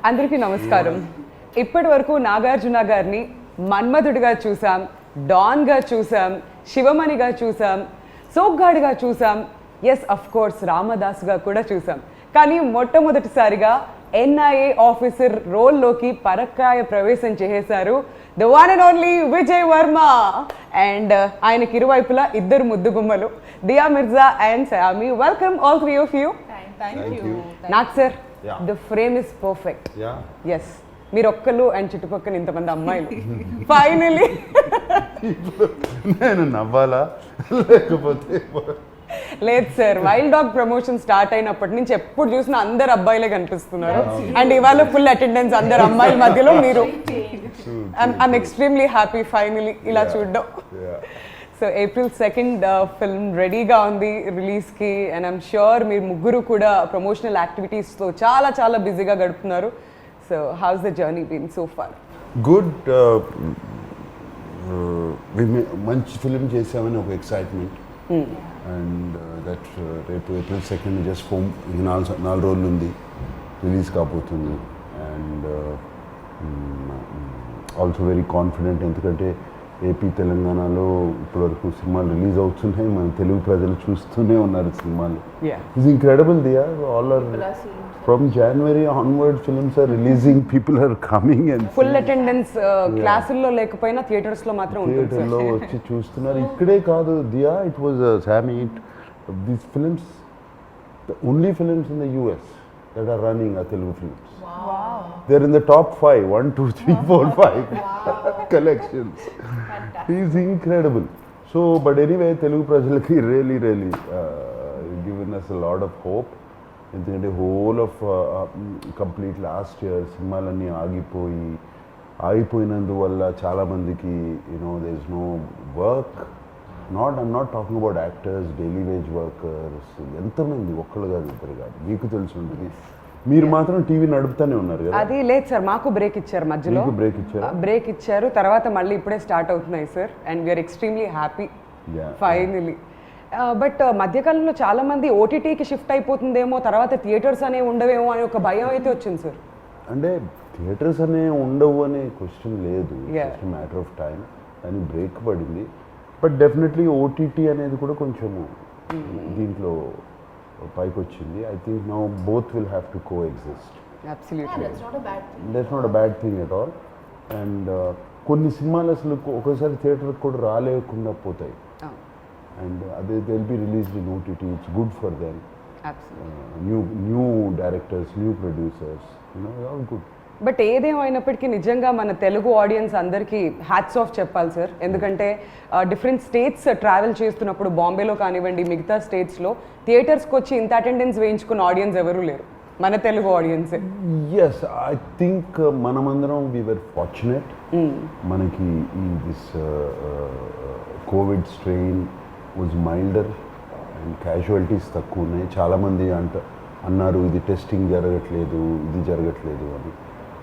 అందరికీ నమస్కారం. ఇప్పటి వరకు నాగార్జున గారిని మన్మధుడిగా చూసాం, డాన్గా చూసాం, శివమణిగా చూసాం, సోగ్గాడిగా చూసాం, ఎస్ అఫ్ కోర్స్ రామదాస్గా కూడా చూసాం. కానీ మొట్టమొదటిసారిగా ఎన్ఐఏ ఆఫీసర్ రోల్లోకి పరక్కాయ ప్రవేశం చేసేశారు the one and only Vijay Varma. And ఆయనకి ఇరువైపులా ఇద్దరు ముద్దుగుమ్మలు, Dia Mirza and Saiyami. Welcome all three of you. నాకు sir the frame is perfect. Yes, మీరు ఒక్కరు అండ్ చుట్టుపక్కల ఇంతమంది అమ్మాయిలు. ఫైనలీ నేను నవ్వాలా లేకపోతే లేదు sir, wild dog promotion start అయినప్పటి నుంచి ఎప్పుడు చూసినా అందరు అబ్బాయిలే కనిపిస్తున్నారు. అండ్ ఇవాళ ఫుల్ అటెండెన్స్ అందరు అమ్మాయిల మధ్యలో మీరు. ఐఎమ్ ఎక్స్ట్రీమ్లీ హ్యాపీ ఫైనలీ ఇలా చూడడం. సో April 2nd ఫిల్మ్ రెడీగా ఉంది రిలీజ్కి. అండ్ ఐమ్ ష్యూర్ మీరు ముగ్గురు కూడా ప్రమోషనల్ యాక్టివిటీస్తో చాలా చాలా బిజీగా గడుపుతున్నారు. So how's the journey been so far? Good. మంచి ఫిలిం చేసామని ఒక ఎక్సైట్మెంట్. అండ్ దట్ రేపు April 2nd జస్ట్ ఫోమ్ 4 రోజులు ఉంది రిలీజ్ కాబోతుంది. అండ్ ఆల్సో వెరీ కాన్ఫిడెంట్, ఎందుకంటే ఏపీ తెలంగాణలో ఇప్పటివరకు సినిమాలు రిలీజ్ అవుతున్నాయి, మన తెలుగు ప్రజలు చూస్తూనే ఉన్నారు సినిమాలు. It's incredible Diya. All are ఫ్రమ్ January onward films are releasing, people are coming and full attendance క్లాసుల్లో లేకపోయినా థియేటర్స్ లో మాత్రం ఉంటుంది. థియేటర్లో వచ్చి చూస్తున్నారు. ఇక్కడే కాదు దియా, ఇట్ వాజ్ సామీ, these films the only films in the US that are running are Telugu films. Wow. They're in the top 5, 1, 2, 3, 4, 5 collections. He's incredible. So, but anyway, Telugu prajalaki really given us a lot of hope. ఎందుకంటే whole of complete last year సినిమాలన్నీ ఆగిపోయినందువల్ల చాలామందికి there is no work. I'm not talking about actors, daily wage workers. ఎంతమంది, ఒక్కళ్ళు కాదు, ఇద్దరు కాదు, మీకు తెలిసి ఉంటుంది. మీరు మాత్రం టీవీ నడుపుతానే ఉన్నారు కదా. అది లేదు సార్, మాకు బ్రేక్ ఇచ్చారు మధ్యలో. బ్రేక్ ఇచ్చారు, తర్వాత మళ్ళీ ఇప్పుడే స్టార్ట్ అవుతున్నాయి sir. And we're extremely happy finally. But మధ్యకాలంలో చాలా మంది ఓటీటీకి షిఫ్ట్ అయిపోతుందేమో, తర్వాత థియేటర్స్ అనేవి ఉండవేమో అని ఒక భయం అయితే వచ్చింది సార్. అంటే థియేటర్స్ అనే ఉండవు అనే క్వశ్చన్ లేదు, జస్ట్ మ్యాటర్ ఆఫ్ టైం. కానీ బ్రేక్ పడింది. బట్ డెఫినెట్లీ ఓటీటీ అనేది కూడా కొంచెము దీంట్లో పైకి వచ్చింది. I think now both will have to co exist. Absolutely, that's not a bad thing at all. And కొన్ని సినిమాలు అసలు ఒకసారి థియేటర్కి కూడా రాలేకుండా పోతాయి. And they'll be released in OTT. It's good for them. Absolutely. New directors, new producers, all good. But ఏదేమైనప్పటికీ నిజంగా మన తెలుగు ఆడియన్స్ అందరికీ హ్యాట్స్ ఆఫ్ చెప్పాలి సార్. ఎందుకంటే డిఫరెంట్ స్టేట్స్ ట్రావెల్ చేస్తున్నప్పుడు, బాంబేలో కానివ్వండి, మిగతా స్టేట్స్లో థియేటర్స్కి వచ్చి ఇంత అటెండెన్స్ వేయించుకున్న ఆడియన్స్ ఎవరూ లేరు, మన Telugu audience. Yes, I think మనమందరం వీ వర్ ఫార్చునేట్. మనకి ఈ this covid strain was milder and casualties తక్కువ ఉన్నాయి. చాలామంది అన్నారు ఇది టెస్టింగ్ జరగట్లేదు, ఇది జరగట్లేదు అని.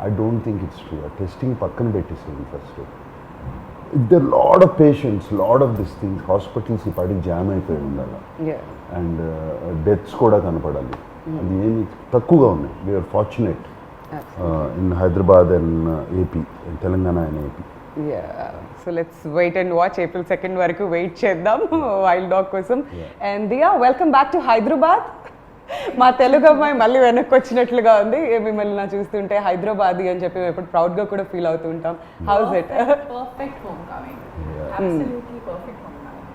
I don't think it's true. ఆ టెస్టింగ్ పక్కన పెట్టేసింది first. There lot of patients, lot of this things. Hospitals ఈ పాటికి జామ్ అయిపోయి ఉండాలి అండ్ డెత్స్ కూడా కనపడాలి. అది ఏమి తక్కువగా ఉన్నాయి. We're fortunate in Hyderabad and AP, Telangana and AP. So let's wait and watch. April 2nd వరకు వెయిట్ చేద్దాం వైల్డ్ డాగ్ కోసం. And Diya, welcome back to Hyderabad. మా తెలుగు అమ్మాయి మళ్ళీ వెనక్కి వచ్చినట్లుగా ఉంది. మిమ్మల్ని నా చూస్తుంటే హైదరాబాదీ అని చెప్పి ఎప్పుడు ప్రౌడ్గా కూడా ఫీల్ అవుతూ ఉంటాం. House it? Perfect homecoming. Absolutely perfect homecoming.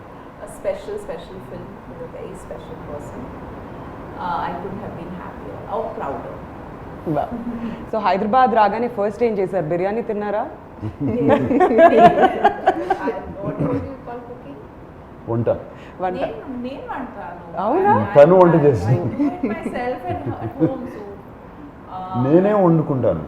A special film with a very special person. I couldn't have been happier or prouder. So Hyderabad రాగానే ఫస్ట్ ఏం చేశారు? బిర్యానీ తిన్నారా? వంట అవునా? తను వంట చేస్తాను, నేనే వండుకుంటాను.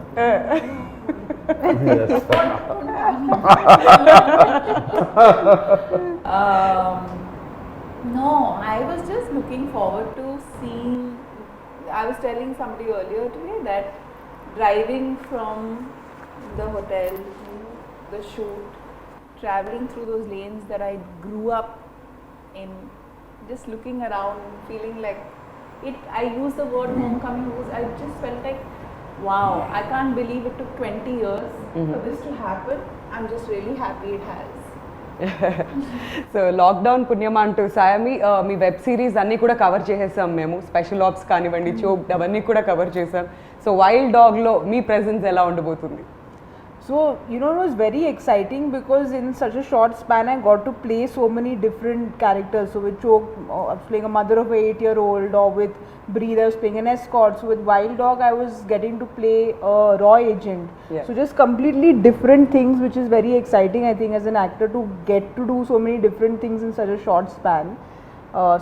No, I was just looking forward to seeing. I was telling somebody earlier today that driving from the hotel to the shoot, traveling through those lanes that I grew up in, just looking around, feeling like it. I use the word homecoming because I just felt like wow, I can't believe it took 20 years for this to happen. I'm just really happy it has. So lockdown పుణ్యమా అంటూ సాయమి మీ web series అన్నీ కూడా cover చేసేసాం మేము, special apps కానివ్వండి, choke అవన్నీ కూడా cover చేసాం. సో వైల్డ్ డాగ్లో మీ ప్రెజెన్స్ ఎలా ఉండబోతుంది? So, you know, it was very exciting because in such a short span I got to play so many different characters. So with Choke, I was playing a mother of an 8-year-old, or with Breathe, I was playing an escort. So with Wild Dog, I was getting to play a raw agent. Yeah. So just completely different things, which is very exciting, I think, as an actor to get to do so many different things in such a short span.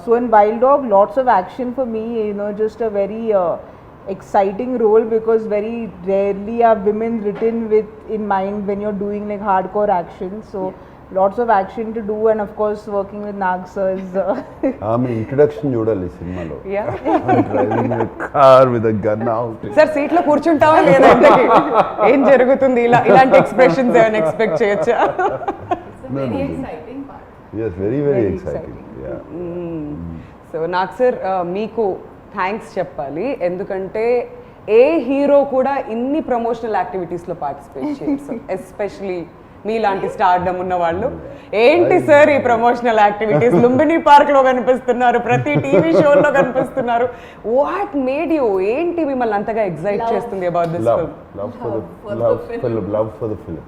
So in Wild Dog, lots of action for me, you know, just a very exciting role, because very rarely are women written with in mind when you're doing like hardcore action. So lots of action to do, and of course working with Nag sir is ఆమె introduction చూడాలి సినిమాలో. Yeah. Driving car with a gun out. Sir సీట్లో కూర్చుంటావా లేదా? ఇంతకీ ఏం జరుగుతుంది? ఇలాంటి expressions ఏమైనా ఎక్స్పెక్ట్ చేయొచ్చా? It's a very exciting part. Yes very very Very exciting. So నాకు సార్ మీకు థ్యాంక్స్ చెప్పాలి, ఎందుకంటే ఏ హీరో కూడా ఇన్ని ప్రమోషనల్ యాక్టివిటీస్లో పార్టిసిపేట్ చేయరు, ఎస్పెషలీ మీలాంటి స్టార్డమ్ ఉన్న వాళ్ళు. ఏంటి సార్ ఈ ప్రమోషనల్ యాక్టివిటీస్? లుంబిని పార్క్లో కనిపిస్తున్నారు, ప్రతి టీవీ షోలో కనిపిస్తున్నారు. What made you? ఏంటి మిమ్మల్ని అంతగా ఎగ్జైట్ చేస్తుంది about this love film? Love for For the the film. Love for the film.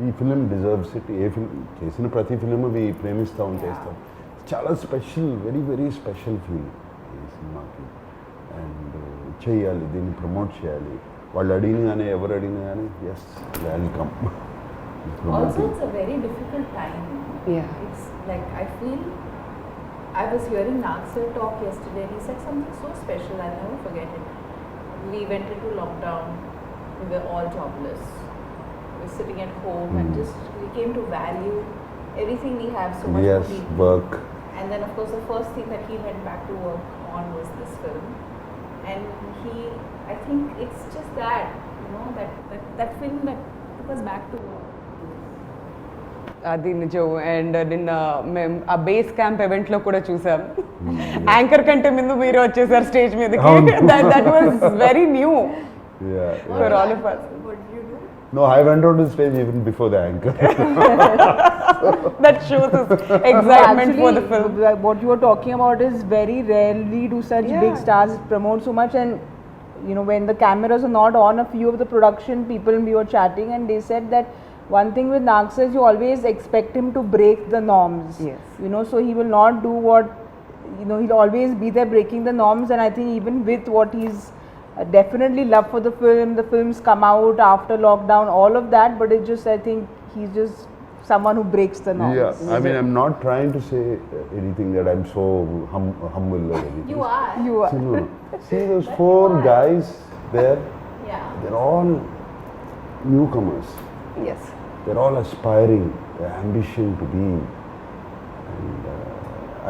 ఈ ఫిలిం డిజర్వ్స్ ఇట్. ఏ ఫిల్మ్ చేసిన ప్రతి ఫిలిం అవి ప్రేమిస్తాం, చేస్తాం. చాలా special, very very special feel ఈ సినిమాకి. అండ్ చేయాలి, దీన్ని ప్రమోట్ చేయాలి. వాళ్ళు అడిగిన కానీ ఎవరు అడిగిన కానీ yes welcome. Also, it's a very difficult time. Yeah. It's like, I feel, I was hearing Nag sir talk yesterday, and he said something so special, I'll never forget it. We went into lockdown, we were all jobless, we were sitting at home, and just we came to value everything we have so much Yes, more deeply. work. And then of course the first thing that he went back to work on was this film. And I think it's just that, you know, that film that took us back to work. అది నిజం. And నిన్న మేము ఆ base camp event లో కూడా చూసాం, anchor కంటే ముందు మీరు వచ్చేసారు స్టేజ్ మీదకి. That was very new for all of us. What did you do? No, I went on the stage even before the anchor. That shows us excitement for the film. What you were talking about is very rarely do such Yeah. big stars promote so much. And you know, when the cameras are not on, a few of the production people, we were chatting, and they said that one thing with Nag sir is you always expect him to break the norms. Yes. You know, so he will not do what, you know, he'll always be there breaking the norms. And I think even with what he's definitely love for the films come out after lockdown, all of that, but it's just, I think he's just someone who breaks the norms. Yeah, I mean, I'm not trying to say anything that I'm so humble or anything. You are. You are. See, no. See those four guys there, Yeah. they're all newcomers. Yes. They're all aspiring, their ambition to be. And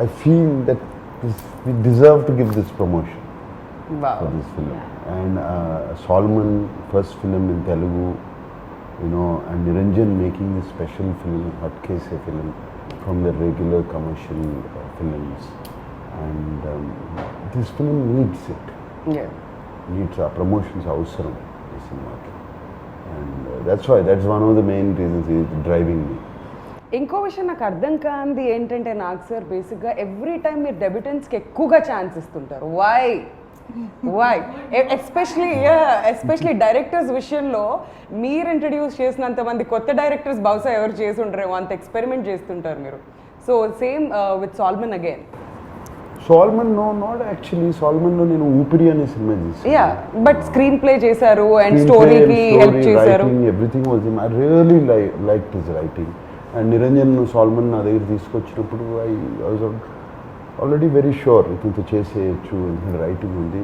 I feel that we deserve to give this promotion for Wow. this film. And Solomon, first film in Telugu, you know, and Niranjan making this special film, Hatkese film, from the regular commercial films. And this film needs it. Yeah. Needs our promotions అవసరం ఈ సినిమాకి. And that's one of the main reasons it's driving me. ఇంకో విషయం నాకు అర్థం కాంది ఏంటంటే, నాకు sir బేసిక్గా ఎవ్రీ టైం మీరు డెబ్యూటెంట్స్కి ఎక్కువగా ఛాన్స్ ఇస్తుంటారు. వై ఎస్పెషలీ డైరెక్టర్స్ విషయంలో మీరు ఇంట్రడ్యూస్ చేసినంత మంది కొత్త డైరెక్టర్స్ బహుశా ఎవరు చేసి ఉంటారేమో, అంత ఎక్స్పెరిమెంట్ చేస్తుంటారు మీరు. So same with Solomon again. Solomon, no, not actually. Solomon లో నేను ఊపిరి అనే సినిమా యా, బట్ స్క్రీన్ ప్లే చేశారు అండ్ స్టోరీకి హెల్ప్ చేశారు. Everything was him. I really like his writing. And Niranjan Solomon నా దగ్గర తీసుకొచ్చినప్పుడు I was already very sure ఇతనితో చేసేయచ్చు, ఇతని రైటింగ్ ఉంది.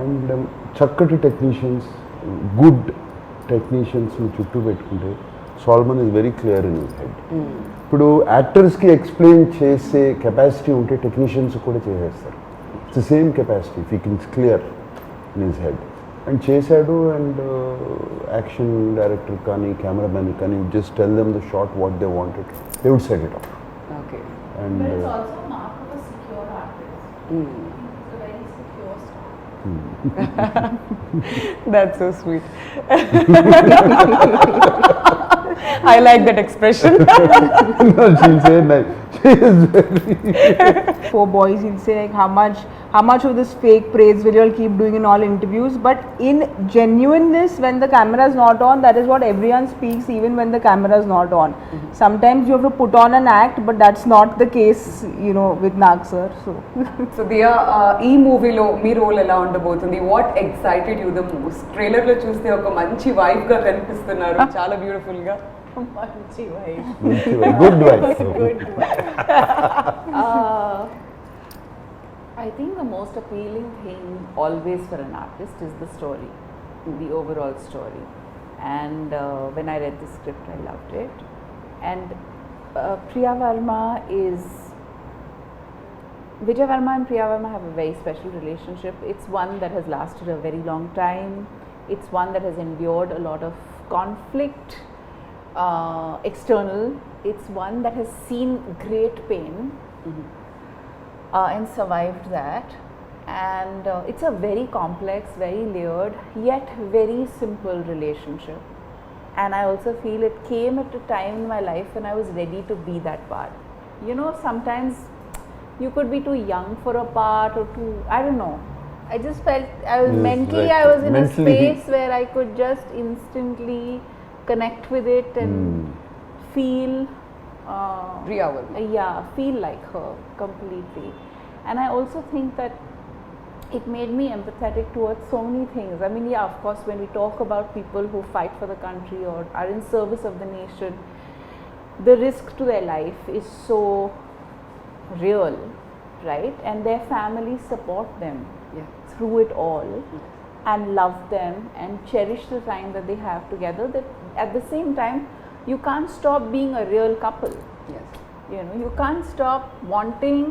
అండ్ చక్కటి టెక్నీషియన్స్, గుడ్ టెక్నీషియన్స్ని చుట్టూ పెట్టుకుంటే Solomon is very clear in his head. ఇప్పుడు యాక్టర్స్కి ఎక్స్ప్లెయిన్ చేసే కెపాసిటీ ఉంటే టెక్నీషియన్స్ కూడా చేసేస్తారు. It's the same capacity if he can clear in his head. And చేశాడు. అండ్ యాక్షన్ డైరెక్టర్ కానీ కెమెరామెన్ కానీ just tell them the shot what they wanted, they would set it off. Okay. And But it's also a mark of a secure artist. It's a very secure style. That's so sweet. I like that expression. No, she'll say that. She is very. For boys, he'll say like how much of this fake praise will you all keep doing in all interviews? But in genuineness, when the camera is not on, that is what everyone speaks, even when the camera is not on. Sometimes you have to put on an act, but that's not the case, you know, with Nag sir. So. So Dia ఈ మూవీలో మీ role ఎలా ఉండబోతుంది? What excited you the most? Trailer లో చూస్తే ఒక మంచి wife గా కనిపిస్తున్నారు, చాలా బ్యూటిఫుల్ గా. Good wife. I think the most appealing thing always for an artist is the story, the overall story. And when I read the script, I loved it. And Priya Verma is. Vijay Verma and Priya Verma have a very special relationship. It's one that has lasted a very long time. It's one that has endured a lot of conflict, external. It's one that has seen great pain. And survived that, and it's a very complex, very layered, yet very simple relationship. And I also feel it came at a time in my life when I was ready to be that part. You know, sometimes you could be too young for a part, or too, I don't know. I just felt I was Yes, mentally, right. I was in Mentally. a space where I could just instantly connect with it and feel. Priya Varma. Yeah, feel like her completely. And I also think that it made me empathetic towards so many things. I mean, yeah, of course, when we talk about people who fight for the country or are in service of the nation, the risk to their life is so real, right? And their families support them Yeah. through it all and love them and cherish the time that they have together. That at the same time, you can't stop being a real couple. Yes. You know, you can't stop wanting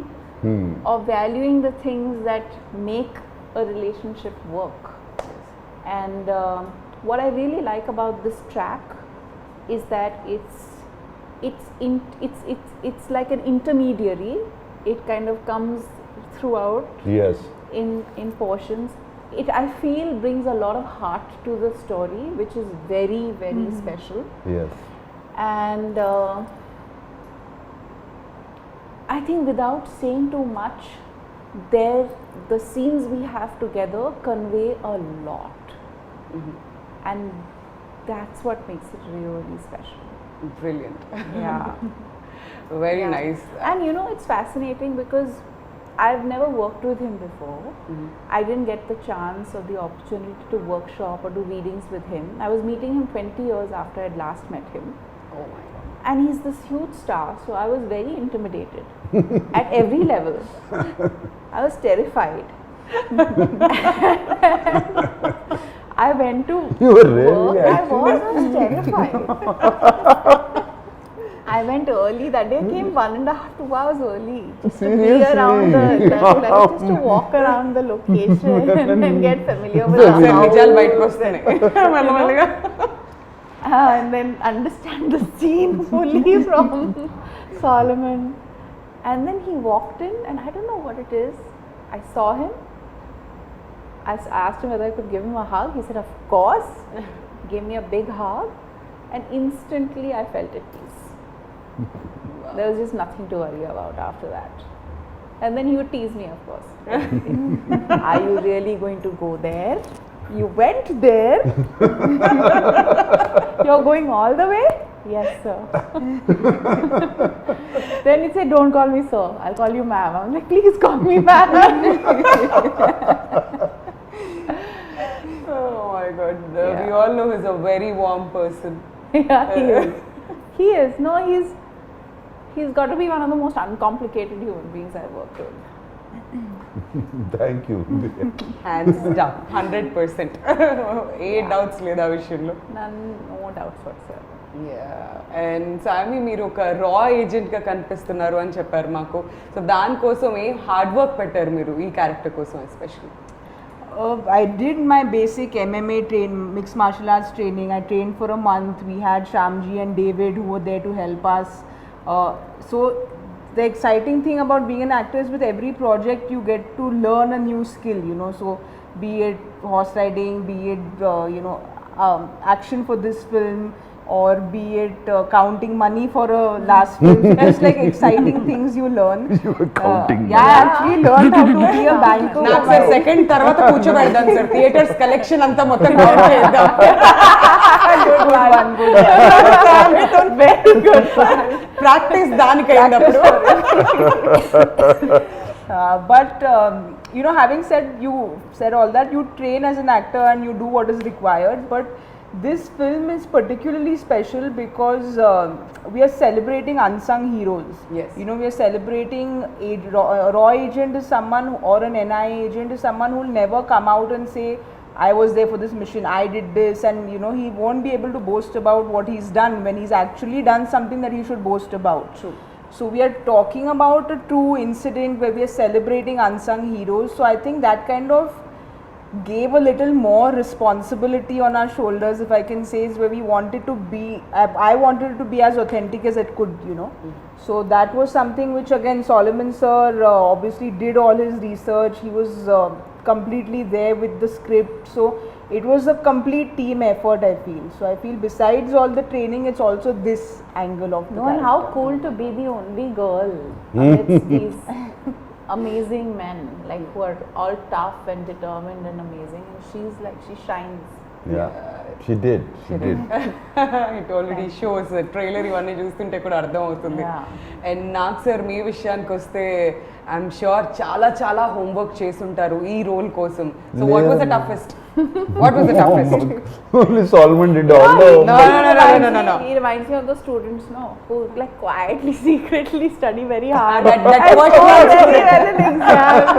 or valuing the things that make a relationship work. And what I really like about this track is that it's like an intermediary. It kind of comes throughout Yes. in portions. It, I feel, brings a lot of heart to the story, which is very, very special. Yes. And I think without saying too much, the scenes we have together convey a lot. And that's what makes it really special. Brilliant. Yeah. Very Yeah. nice. And you know, it's fascinating because I've never worked with him before. I didn't get the chance or the opportunity to workshop or do readings with him. I was meeting him 20 years after I'd last met him. Oh my god. And he's this huge star, so I was very intimidated at every level. I was terrified. I went to You were really work. I actually? was terrified. I went early that day. I came 1.5 to 2 hours early just to be around just to walk around the location and get familiar with the sir house. నిజాలు బయటకు వస్తున్నాయి మెల్లమెల్లగా. And then understand the scene fully from Solomon. And then he walked in, and I don't know what it is. I saw him. I asked him whether I could give him a hug. He said, "Of course." He gave me a big hug, and instantly I felt at peace. There was just nothing to worry about after that. And then he would tease me, of course. Are you really going to go there? You went there? You're going all the way? Yes, sir. Then he said, don't call me sir, I'll call you ma'am. I'm like, please call me ma'am. Oh my god. We Yeah. all know he's a very warm person. Yeah, he is. He is. No, he's got to be one of the most uncomplicated human beings I've worked with. Thank you. Hands down 100%. A doubts లేదు ఆ విషయంలో. None, no doubts whatsoever. And సామి మీరు ఒక రా ఏజెంట్గా కనిపిస్తున్నారు అని చెప్పారు మాకు. సో దానికోసం ఏ హార్డ్ వర్క్ పెట్టారు మీరు ఈ క్యారెక్టర్ కోసం especially? I did my basic MMA mixed martial arts training. I trained for a month. We had Shamji and David who were there to help us. So the exciting thing about being an actor is with every project you get to learn a new skill, you know. So be it horse riding, be it action for this film, or be it counting money for a last film. So just like exciting things you learn. You were counting Yeah, I actually learned how to be a banker. నాకు sir second తర్వాత కూర్చోబెడతాను sir theatres collection అంతా మొత్తం చేద్దాం Good one, good one. Very good one. Practice దానికి అయినప్పుడు But you know, having said all that, you train as an actor and you do what is required. But this film is particularly special because we are celebrating unsung heroes. Yes. You know, we are celebrating a raw agent is someone, or an NIA agent is someone who will never come out and say, I was there for this mission, I did this, and you know, he won't be able to boast about what he's done when he's actually done something that he should boast about. True. So we are talking about a true incident where we are celebrating unsung heroes. So I think that kind of gave a little more responsibility on our shoulders, if I can say, is where we wanted to be. I wanted it to be as authentic as it could, you know. So that was something which again Solomon sir obviously did all his research. He was completely there with the script. So it was a complete team effort, I feel. So I feel besides all the training, it's also this angle of the No, and how character. cool to be the only girl amidst these amazing men, like who are all tough and determined and amazing, and she's like, she shines. Yeah, she did. It already shows trailer ఇవన్నీ చూస్తుంటే కూడా అర్థం అవుతుంది Yeah. And నాకు sir మీ విషయానికి వస్తే I'm sure చాలా చాలా హోంవర్క్ చేసుంటారు ఈ రోల్ కోసం so what was the toughest what was the toughest Only Solomon did all the No, no. He reminds me of the students, no, who like quietly, secretly study very hard. that and was score not very student. well in exams.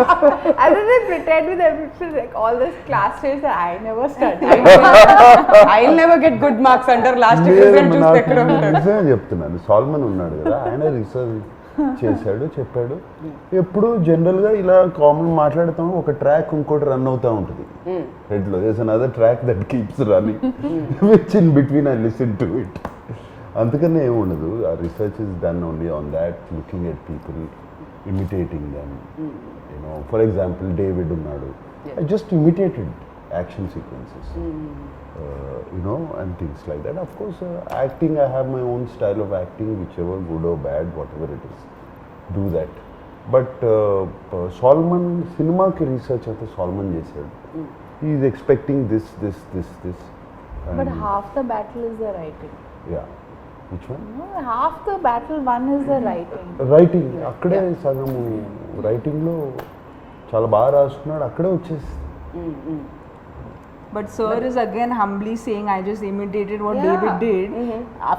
And then they pretend with everything, like all this class tests that I never studied. I never get good marks అంటారు last లేదు, result చూస్తే నాకు ఎక్కడ ఉంటారు నిజంగా చెప్తున్నాను. Salmon ఉన్నాడు కదా, ఆయన రీసెర్చ్ చేశాడు, చెప్పాడు. ఎప్పుడు జనరల్గా ఇలా కామన్ మాట్లాడుతాము, ఒక ట్రాక్ ఇంకోటి రన్ అవుతూ ఉంటుంది హెడ్లో. There's another track that keeps running which in between I listen to it. అందుకనే ఏముండదు. ఆ research is done only on that, looking at people, imitating them. You know, for example David ఉన్నాడు, I just imitated action sequences. You know, and things like that. Of course, acting, I have my own style of acting, whichever good or bad, whatever it is, do that. But Solomon, cinema ki research ante Solomon చేశాడు. He is expecting this. But and- half the battle is the writing. Yeah. Which one? No, half the battle one is the writing. Writing. అక్కడే సగము రైటింగ్లో చాలా బాగా రాసుకున్నాడు, అక్కడే వచ్చేసి. But sir is again humbly saying, I just imitated what Yeah. David did.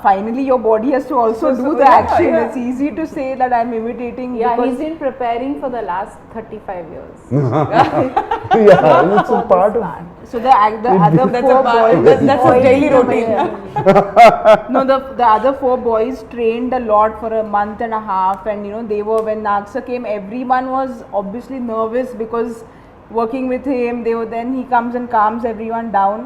Finally, your body has to also do the action. It's easy to say that I'm imitating. Yeah, because he's been preparing for the last 35 years. Yeah, it's a part of. so the other That's four a part, boys. that's his daily routine. No, the other four boys trained a lot for a month and a half, and you know, they were, when Nagsa came, everyone was obviously nervous because working with him, then he comes and calms everyone down.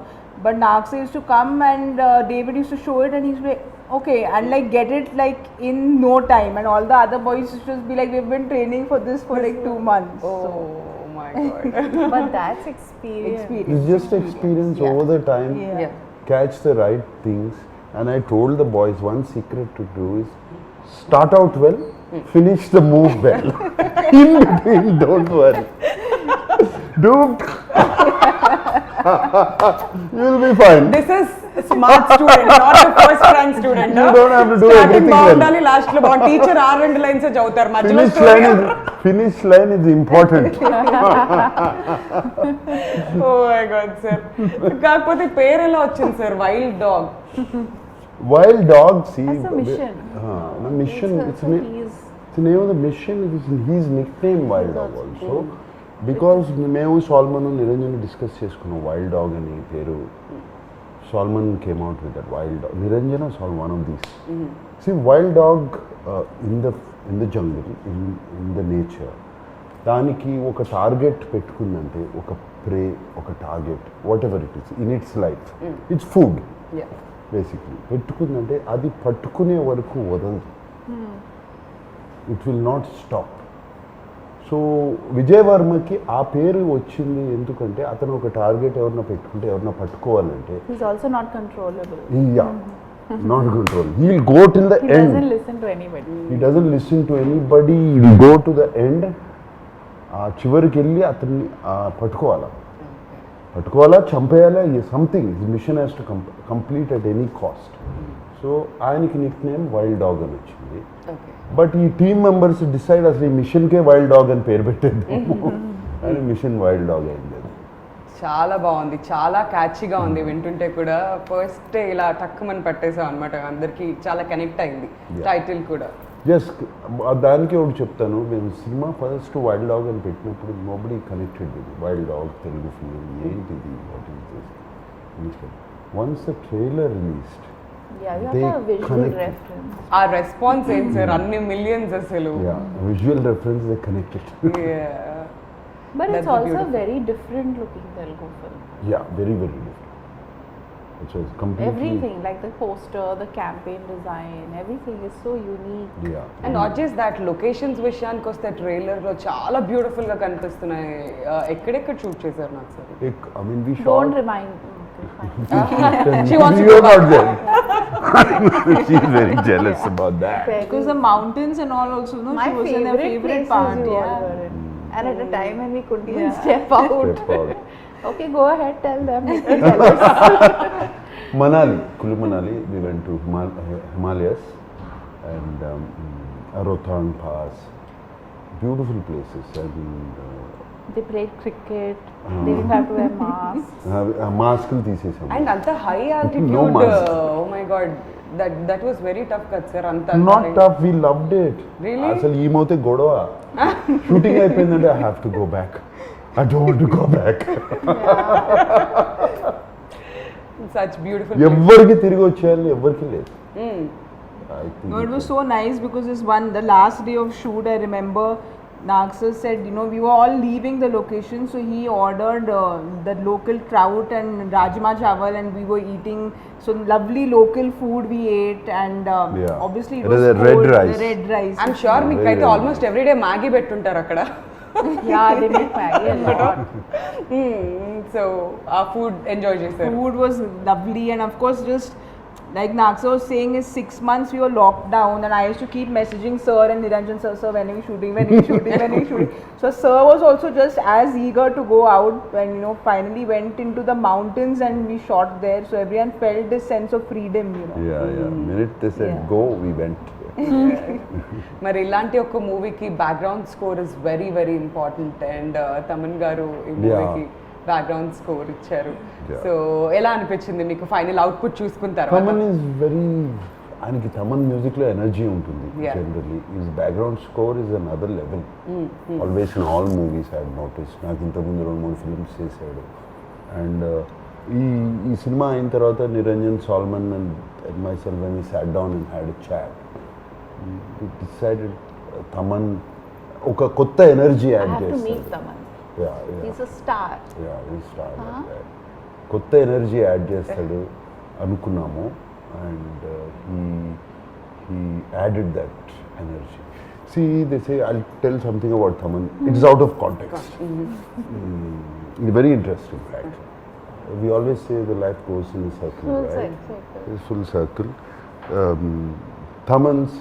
But Nagsa used to come and David used to show it, and he's like, okay, and like get it like in no time, and all the other boys used to just be like, we've been training for this for like 2 months. So Oh my god. But that's experience. experience. It's just experience Yeah. over the time. Yeah. Catch the right things. And I told the boys, one secret to do is start out well, finish the move well. In between, don't worry. Do. You'll be fine. This is smart student, not the first rank student. You don't have to do Starting everything బాగుండాలి, well. Last లో బాగుంది. Teacher 6 lines చదువుతారు, మధ్యలో Finish line is important. Oh my god sir. కాకపోతే పేరు ఎలా వచ్చింది sir, wild dog? Wild dog, see. That's a mission. The mission. It's the name of the mission. It is his nickname, Wild Dog also. Because మేము salmon Niranjan discuss చేసుకున్నాం wild dog అని పేరు. Solomon came out with that wild dog. Niranjana saw one of these. See, wild dog in the jungle, in the nature. దానికి ఒక target పెట్టుకుందంటే, ఒక prey, ఒక target, whatever it is in its life, it's food basically పెట్టుకుందంటే అది పట్టుకునే వరకు వదలదు. It will not stop. So Vijay వర్మకి ఆ పేరు వచ్చింది ఎందుకంటే అతను ఒక టార్గెట్ ఎవరన్నా పెట్టుకుంటే ఎవరన్నా పట్టుకోవాలంటే He's also not controllable. Yeah not control, he will go till the He end. doesn't listen to anybody. He doesn't listen to anybody, he will go to the end. ఆ చివరికి వెళ్ళి అతన్ని పట్టుకోవాలా, చంపేయాలా, something mission has to complete at any cost. So ఆయనకి nickname wild dog అని వచ్చింది. But ఈ టీమ్ మెంబర్స్ డిసైడ్ అసలు ఈ మిషన్కే వైల్డ్ డాగ్ అని పేరు పెట్టేద్దాము అని మిషన్ వైల్డ్ డాగ్ అయింది. చాలా బాగుంది, చాలా క్యాచీగా ఉంది వింటుంటే కూడా. ఫస్ట్ ఇలా టక్కుమని పట్టేసాం అనమాట, అందరికి చాలా కనెక్ట్ అయింది టైటిల్ కూడా. జస్ట్ దానికి ఒకటి చెప్తాను, మేము సినిమా ఫస్ట్ వైల్డ్ డాగ్ అని పెట్టినప్పుడు nobody connected with wild dog Telugu film ఏంటిది, what is this. Once the trailer released Yeah, you They have a visual connect. reference. ఆ రెస్పాన్స్ ఏంటి సార్, అన్ని మిలియన్స్ అసలు. Visual reference they connected. Yeah. But That's it's the also a beautiful. very different looking Telugu film. Yeah, very very different. It was completely. Everything, like the poster, the campaign design, everything is so unique. Yeah. And not just that, locations విషయానికి వస్తే ట్రైలర్లో చాలా బ్యూటిఫుల్గా కనిపిస్తున్నాయి. ఎక్కడెక్కడ shoot చేశారు నాకు sir? I mean, we Don't shot. remind. Okay, fine. She wants to You're go not there. She's very jealous about that. Because the mountains and all also, no, My she was in her favorite places part. you all Yeah. were in. And at a time when we couldn't even Yeah. step out. Step out. Okay, go ahead, tell them. Make me jealous. Manali, Kulu Manali, we went to Himalayas and Rohtang Pass. Beautiful places. They played cricket. They didn't have to wear masks. మాస్కులు తీసేసాం. And అంత high altitude, No mask. Oh my god, that was very tough కదా sir. అంత not tough, we loved it. Really? అసలు ఈమవుతే గొడవ. Shooting అయిపోయిందంటే I have to go back, I don't want to go back. Such beautiful. ఎవ్వరికి తిరిగి వచ్చేయాలి, ఎవ్వరికి లేదు. I think No, it was so nice because the last day of shoot, I remember Nag sir said, we were all leaving the location, so he ordered the local trout and rajma chawal, and we were eating some lovely local food we ate, and Yeah. obviously it It was was a red cold, rice. the red rice. I'm sure మీకు అయితే Very almost everyday Maggi పెట్టుంటారు అక్కడ. Yeah, they make Maggie a lot. So ఆ food enjoy చేశారు. Food was lovely, and of course just like Naksa was saying, is 6 months we were locked down, and I used to keep messaging sir and Niranjan sir, when are we shooting, when are we shooting, when are we shooting. So sir was also just as eager to go out when finally went into the mountains and we shot there. So everyone felt this sense of freedom, Yeah. Minute they said Yeah. go, we went. మరి ఇలాంటి ఒక మూవీకి background score is very very important, and Thaman గారు ఈ మూవీకి background score ఇచ్చారు. Yeah. So ఎలా అనిపించింది మీకు ఫైనల్ అవుట్పుట్ చూసుకున్న తర్వాత? తమన్ ఈజ్ వెరీ, ఆయనకి తమన్ మ్యూజిక్లో ఎనర్జీ ఉంటుంది. Yeah. Generally is background score is another level. Always in all movies I notice. నాకు ఇంతకుముందు 2-3 ఫిల్మ్స్ చేశాడు. అండ్ ఈ సినిమా అయిన తర్వాత Niranjan Solomon and myself when we sat down and had a chat, we decided Thaman ఒక కొత్త energy I had have to meet చేస్తాడు. someone. Yeah. He's a star. కొత్త ఎనర్జీ యాడ్ చేస్తాడు అనుకున్నాము, and he added that energy. See, they say, I'll tell something about Thaman. It's out of context. It's very interesting fact. We always say the life goes in a circle, Full right? circle. It's full circle. Thaman's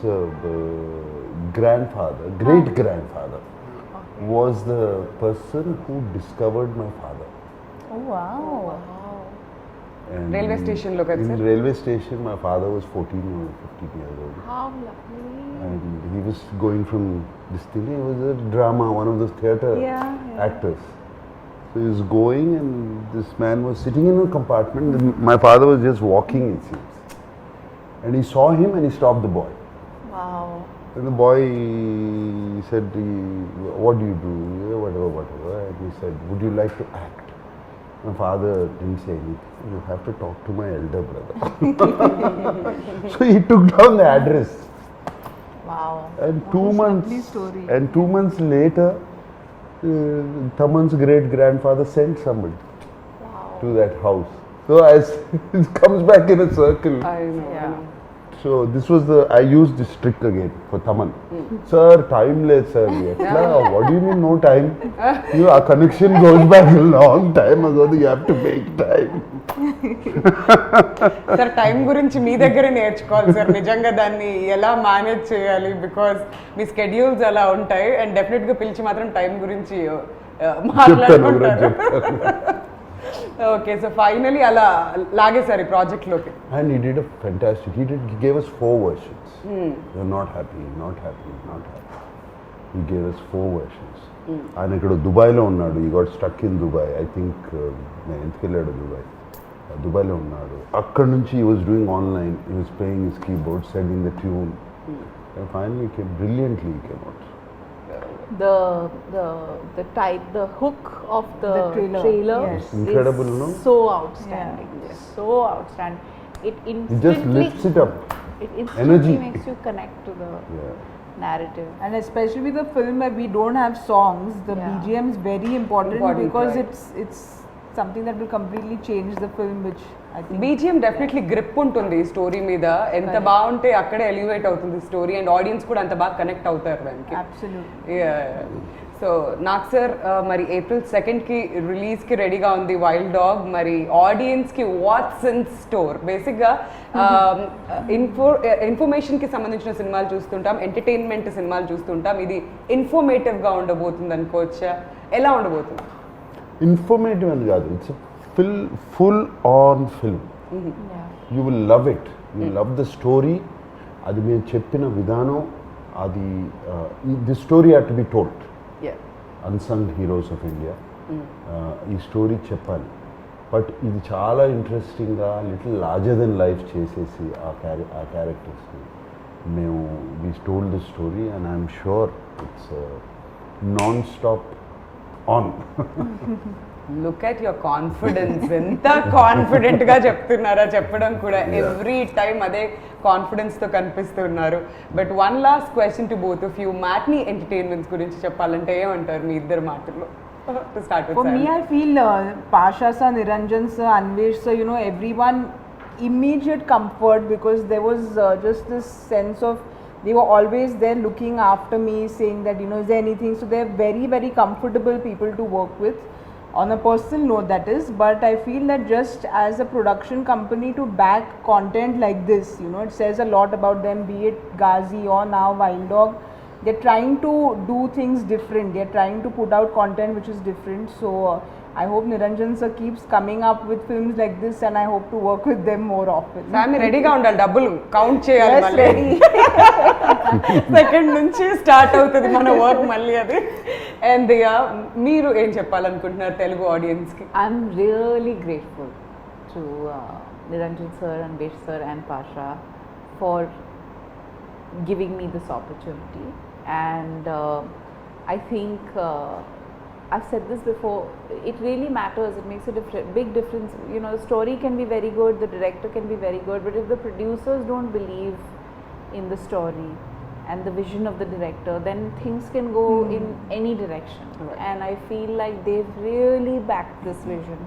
grandfather, great grandfather, was the person who discovered my father. Oh wow. And Railway station lo kada, in sir? railway station, my father was 14 or 15 years old. How lovely. And he was going from this thing, he was a drama, one of those theatre Yeah. actors. So he was going, and this man was sitting in a compartment, and my father was just walking, it seems. And he saw him and he stopped the boy. Wow. And the boy said, what do you do? Yeah, whatever. And he said, would you like to act? My father didn't say anything. You have to talk to my elder brother. So he took down the address. Wow. And 2 months. lovely story. And 2 months later, Thaman's great grandfather sent somebody Wow. to that house. So as it comes back in a circle. I know. Yeah. So this was I used this trick again for Taman. Sir, time less, sir. Etla, what do you mean no time? Our connection goes back a long time ago. You have to make time. Sir time గురించి మీ దగ్గరే నేర్చుకోవాలి sir, నిజంగా దాన్ని ఎలా manage చేయాలి, because me schedules అలా ఉంటాయి. And డెఫినెట్గా పిలిచి మాత్రం టైం గురించి మాట్లాడుకుంటారు. ఓకే, సో ఫైనలీ అలా లాగేసారు ఈ ప్రాజెక్ట్లోకి. And he did a fantastic. He gave us 4 versions. You're not happy, not happy, not happy. He gave us 4 versions. ఆయన ఇక్కడ దుబాయ్లో ఉన్నాడు. ఈ got stuck in Dubai. I think నేను ఎందుకు వెళ్ళాడు దుబాయ్లో ఉన్నాడు. అక్కడ నుంచి he was doing online. He was playing his keyboard, sending the tune. And finally he came brilliantly. He came out. The hook of the trailer, is Incredible, no? so outstanding. So outstanding. It He just instantly lifts it up. it instantly Energy. makes you connect to the Yeah. narrative. And especially with the film where we don't have songs, the Yeah. BGM is very important, Important, because right. it's something that will completely change the film, which I think BGM definitely grip ఉంటుంది ఈ story మీద. ఎంత బాగుంటే అక్కడే elevate అవుతుంది story, and audience కూడా అంత బాగా కనెక్ట్ అవుతారు దానికి. absolutely. సో నాకు సార్ మరి April 2nd రిలీజ్కి రెడీగా ఉంది వైల్డ్ డాగ్. మరి ఆడియన్స్కి వాట్స్ ఇన్ స్టోర్? బేసిక్గా ఇన్ఫర్మేషన్కి సంబంధించిన సినిమాలు చూస్తుంటాం, ఎంటర్టైన్మెంట్ సినిమాలు చూస్తుంటాం. ఇది ఇన్ఫర్మేటివ్గా ఉండబోతుంది అనుకోవచ్చా? ఎలా ఉండబోతుంది? ఇన్ఫర్మేటివ్ అని కాదు, it's full on film. Yeah. You will love it, you love the story. అది మేము చెప్పిన విధానం, అది the story have to be told. Unsung heroes of India, ఈ స్టోరీ చెప్పాలి. బట్ ఇది చాలా ఇంట్రెస్టింగ్గా లిటిల్ లార్జర్ దెన్ లైఫ్ చేసేసి ఆ క్యారెక్టర్స్ని మేము we told the story. And I'm sure it's non stop on. Look at your confidence, ఎంత కాన్ఫిడెంట్గా చెప్తున్నారా చెప్పడం కూడా. ఎవ్రీ టైమ్ అదే కాన్ఫిడెన్స్తో కనిపిస్తున్నారు. But one last question to both of you, matinee entertainments గురించి చెప్పాలంటే ఏమంటారు మీ ఇద్దరు మాటల్లో? To start with For me, I feel Pasha sir, Niranjan sir, Anvesh sir, everyone, immediate comfort, because there was just this sense of they were always there looking after me, saying that, is there anything? So they're very, very comfortable people to work with. On a personal note, that is. But I feel that just as a production company to back content like this, it says a lot about them, be it Ghazi or now Wild Dog. They're trying to do things different. They're trying to put out content which is different. So I hope Niranjan sir keeps coming up with films like this, and I hope to work with them more often. Family రెడీగా ఉండాలి, డబ్బులు count చేయాలి. Yes, మళ్ళీ ready. Second నుంచి start అవుతుంది మన work మళ్ళీ అది. అండ్ మీరు ఏం చెప్పాలనుకుంటున్నారు తెలుగు ఆడియన్స్కి? I'm really grateful to Niranjan sir, Anvesh sir and Pasha for giving me this opportunity. And I think I've said this before, it really matters. It makes a big difference. The story can be very good, the director can be very good, but if the producers don't believe in the story and the vision of the director, then things can go in any direction. Right. And I feel like they've really backed this vision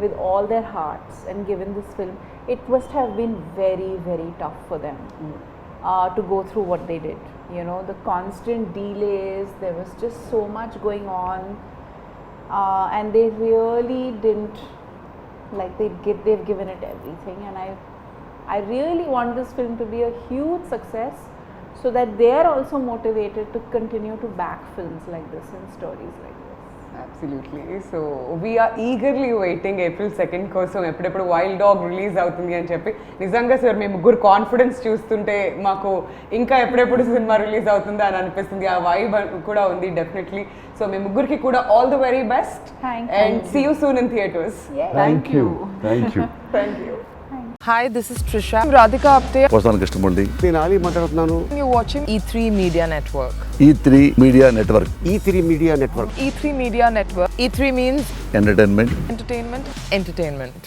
with all their hearts and given this film. It must have been very, very tough for them to go through what they did. The constant delays, there was just so much going on, and they really didn't, like, they've given it everything. And I really want this film to be a huge success, so that they are also motivated to continue to back films like this and stories like this. Absolutely. So we're eagerly waiting April 2nd కోసం, ఎప్పుడెప్పుడు wild dog release అవుతుంది అని చెప్పి. నిజంగా sir మీ ముగ్గురు confidence చూస్తుంటే మాకు ఇంకా ఎప్పుడెప్పుడు సినిమా రిలీజ్ అవుతుందా అని అనిపిస్తుంది. ఆ వైబ్ కూడా ఉంది డెఫినెట్లీ. సో మీ ముగ్గురికి కూడా all the very best, Thank and you. See you soon in theatres. Thank you. Thank you. Hi, this is Trisha. I'm Radhika Apte. వస్తాను కృష్ణమూర్తి. నేను ఆలీ మాట్లాడుతున్నాను. You're watching E3 Media Network. E3 media network. E3 media network. E3 Media Network. E3 means entertainment. entertainment.